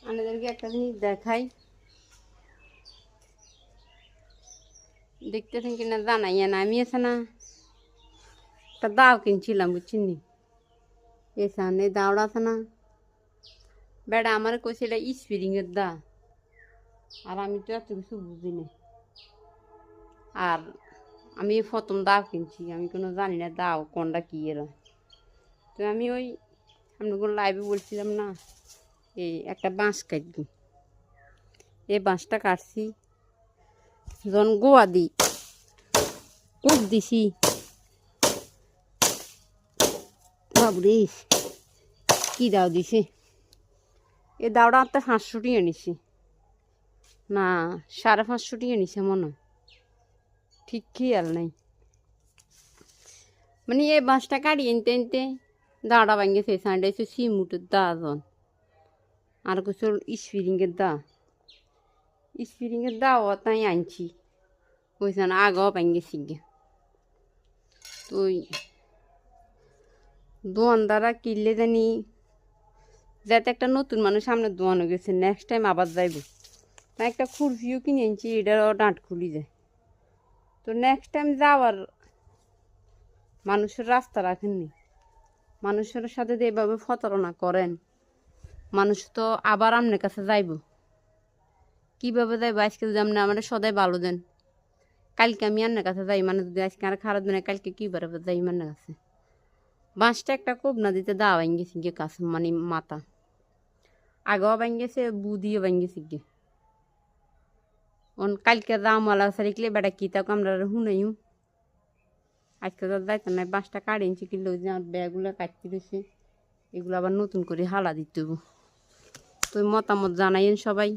আপনাদেরকে একটা জিনিস দেখাই, দেখতেছেন কিনা জানাই না। আমি আছে না একটা দাও কিনছিলাম, বুঝছেন নি? এই সামনে দাওড়া আছে না, বেড়া আমার কইছে এটা স্প্রিংয়ের দা, আর আমি তো এত কিছু বুঝি না। আর আমি প্রথম দাও কিনছি, আমি কোনো জানি না দাও কোনটা কী এরা। তো আমি ওই আপনার লাইভে বলছিলাম না, এই একটা বাঁশ কাটবি, এই বাঁশটা কাটছি যখন গোয়া দিই কুপ দিছি, বাবরে কী দাও দিছে। এই দাওটা আমার 500 টাকা নিছে, না 550 টাকা নিছে মনে হয়, ঠিক খেয়াল নাই। মানে এই বাঁশটা কাটি এনতে এনতে দাওটা ভাঙিয়েছে, সাইডে হচ্ছে সিমুটের দা জন, আর কিছু স্প্রিংয়ের দা, স্প্রিংয়ের দাও তাই আনছি, বুঝছে না আগেও ভাঙিয়েছি গে। তো দোয়ানদারা কিনলে জানি যাতে একটা নতুন মানুষ সামনে দোয়ানো গেছে, নেক্সট টাইম আবার যাইব। তাই একটা খুরপিও কিনে আনছি, এটারও ডাঁট খুলি যায়। তো নেক্সট টাইম যাওয়ার মানুষের রাস্তা রাখেননি, মানুষের সাথে যে এভাবে প্রতারণা করেন, মানুষ তো আবার আপনার কাছে যাইব। কীভাবে যাইব? আজকে যদি আপনি আমার সদাই ভালো দেন, কালকে আমি আপনার কাছে যাই, মানে যদি আজকে আর খারাপ দেন কালকে কীভাবে যাই আপনার কাছে। বাঁশটা একটা কোপ না দিতে দাওয়া ভাঙিয়েছি গিয়ে কাছে, মানে মাথা আগেও ভাঙিয়েছে, বুদিও ভাঙিয়েছি গিয়ে। কালকে রামওয়ালা সারিকলে বেটা কী তাকে আমরা শুনেও আজকে তো যাইতাম না। বাঁশটা কাটিয়েছি, কিন্তু ওই যে আমার ব্যাগগুলো কাটতে দিয়েছে, এগুলো আবার নতুন করে হালা দিতে হবে। তো মতামত জানাইন সবাই।